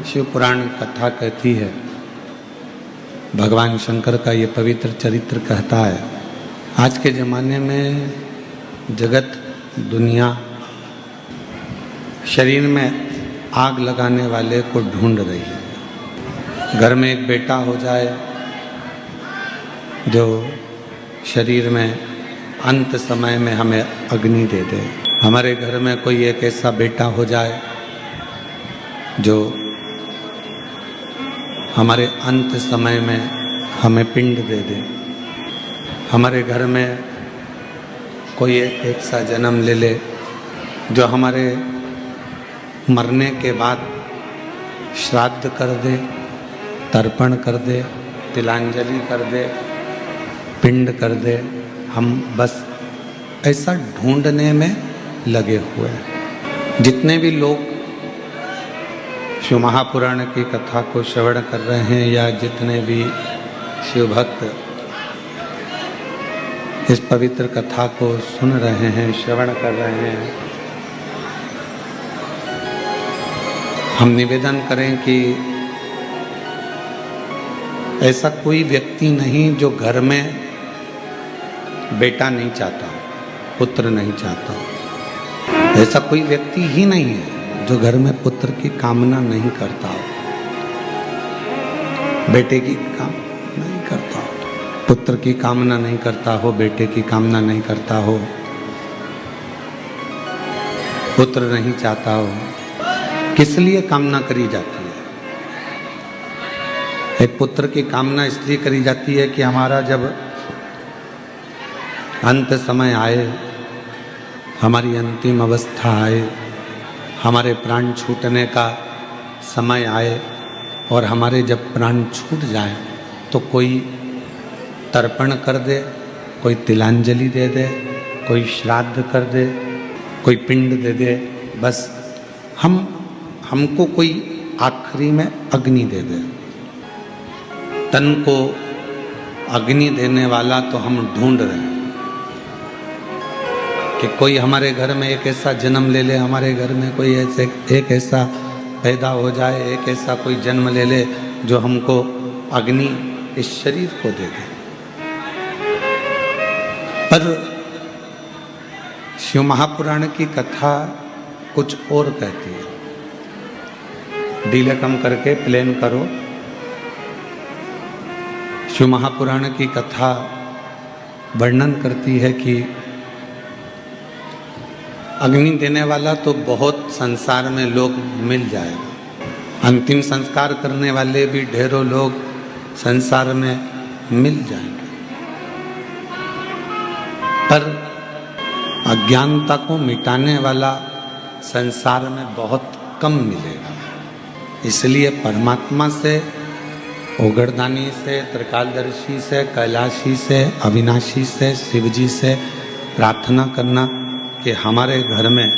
शिव पुराण कथा कहती है, भगवान शंकर का ये पवित्र चरित्र कहता है, आज के ज़माने में जगत दुनिया शरीर में आग लगाने वाले को ढूंढ रही है। घर में एक बेटा हो जाए जो शरीर में अंत समय में हमें अग्नि दे दे। हमारे घर में कोई एक ऐसा बेटा हो जाए जो हमारे अंत समय में हमें पिंड दे दे। हमारे घर में कोई एक ऐसा जन्म ले ले जो हमारे मरने के बाद श्राद्ध कर दे, तर्पण कर दे, तिलांजलि कर दे, पिंड कर दे। हम बस ऐसा ढूंढने में लगे हुए हैं। जितने भी लोग शिव महापुराण की कथा को श्रवण कर रहे हैं या जितने भी शिव भक्त इस पवित्र कथा को सुन रहे हैं, श्रवण कर रहे हैं, हम निवेदन करें कि ऐसा कोई व्यक्ति नहीं जो घर में बेटा नहीं चाहता, पुत्र नहीं चाहता। ऐसा कोई व्यक्ति ही नहीं है जो घर में पुत्र की कामना नहीं करता हो, बेटे की कामना नहीं करता हो, पुत्र की कामना नहीं करता हो, बेटे की कामना नहीं करता हो, पुत्र नहीं चाहता हो। किस लिए कामना करी जाती है? एक पुत्र की कामना इसलिए करी जाती है कि हमारा जब अंत समय आए, हमारी अंतिम अवस्था आए, हमारे प्राण छूटने का समय आए और हमारे जब प्राण छूट जाए तो कोई तर्पण कर दे, कोई तिलांजलि दे दे, कोई श्राद्ध कर दे, कोई पिंड दे दे। बस हमको कोई आखिरी में अग्नि दे दे। तन को अग्नि देने वाला तो हम ढूंढ रहे हैं कि कोई हमारे घर में एक ऐसा जन्म ले ले, हमारे घर में कोई एक ऐसा पैदा हो जाए, एक ऐसा कोई जन्म ले ले जो हमको अग्नि इस शरीर को दे दे। पर शिव महापुराण की कथा कुछ और कहती है। डीले कम करके प्लेन करो। शिव महापुराण की कथा वर्णन करती है कि अग्नि देने वाला तो बहुत संसार में लोग मिल जाएगा, अंतिम संस्कार करने वाले भी ढेरों लोग संसार में मिल जाएंगे, पर अज्ञानता को मिटाने वाला संसार में बहुत कम मिलेगा। इसलिए परमात्मा से, ओगरदानी से, त्रिकालदर्शी से, कैलाशी से, अविनाशी से, शिव जी से प्रार्थना करना कि हमारे घर में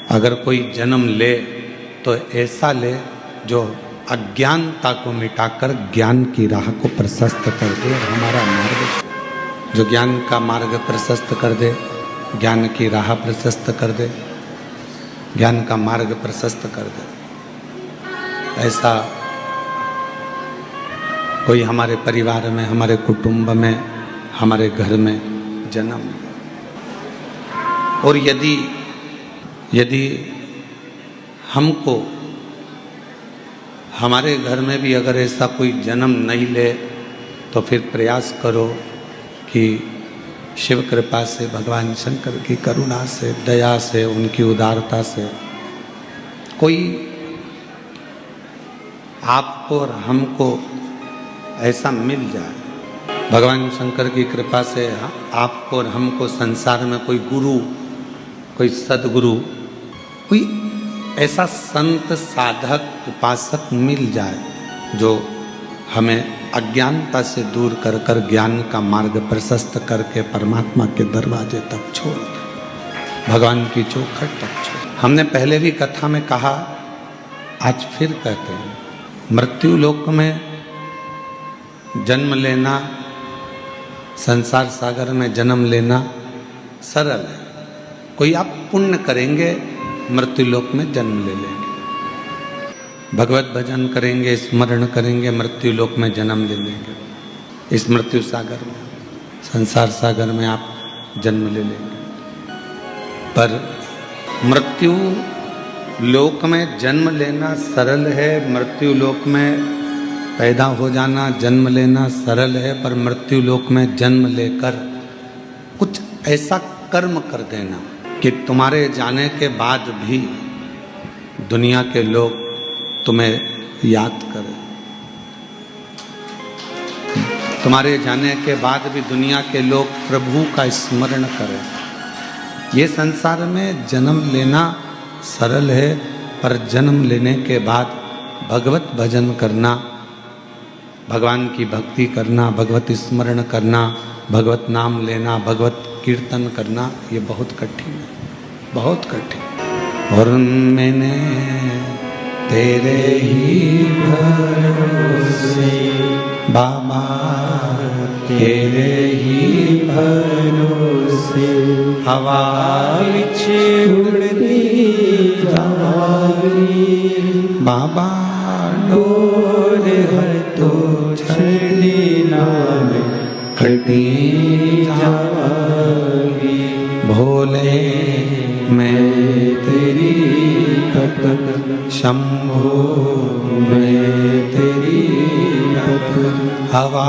अगर कोई जन्म ले तो ऐसा ले जो अज्ञानता को मिटाकर ज्ञान की राह को प्रशस्त कर दे। हमारा मार्ग जो ज्ञान का मार्ग प्रशस्त कर दे, ज्ञान की राह प्रशस्त कर दे, ज्ञान का मार्ग प्रशस्त कर दे, ऐसा कोई हमारे परिवार में, हमारे कुटुंब में, हमारे घर में जन्म। और यदि हमको हमारे घर में भी अगर ऐसा कोई जन्म नहीं ले तो फिर प्रयास करो कि शिव कृपा से, भगवान शंकर की करुणा से, दया से, उनकी उदारता से कोई आपको और हमको ऐसा मिल जाए। भगवान शंकर की कृपा से आपको और हमको संसार में कोई गुरु, कोई सदगुरु, कोई ऐसा संत, साधक, उपासक मिल जाए जो हमें अज्ञानता से दूर कर कर ज्ञान का मार्ग प्रशस्त करके परमात्मा के दरवाजे तक छोड़ दे, भगवान की चौखट तक छोड़। हमने पहले भी कथा में कहा, आज फिर कहते हैं, मृत्यु लोक में जन्म लेना, संसार सागर में जन्म लेना सरल है। कोई आप पुण्य करेंगे, मृत्यु लोक में जन्म ले लेंगे। भगवत भजन करेंगे, स्मरण करेंगे, मृत्यु लोक में जन्म ले लेंगे। इस मृत्यु सागर में, संसार सागर में आप जन्म ले लेंगे। पर मृत्यु लोक में जन्म लेना सरल है, मृत्यु लोक में पैदा हो जाना, जन्म लेना सरल है, पर मृत्यु लोक में जन्म लेकर कुछ ऐसा कर्म कर देना कि तुम्हारे जाने के बाद भी दुनिया के लोग तुम्हें याद करें। तुम्हारे जाने के बाद भी दुनिया के लोग प्रभु का स्मरण करें। ये संसार में जन्म लेना सरल है, पर जन्म लेने के बाद भगवत भजन करना, भगवान की भक्ति करना, भगवत स्मरण करना, भगवत नाम लेना, भगवत कीर्तन करना, ये बहुत कठिन है, बहुत कठिन। और मैंने तेरे ही भरोसे बाबा, तेरे ही भरोसे हवा विच उड़ती जागी बाबा, डोर हर तो छड़ी नाम कटी जागी। भोले मैं तेरी भक्त, शंभो मैं तेरी भक्त, हवा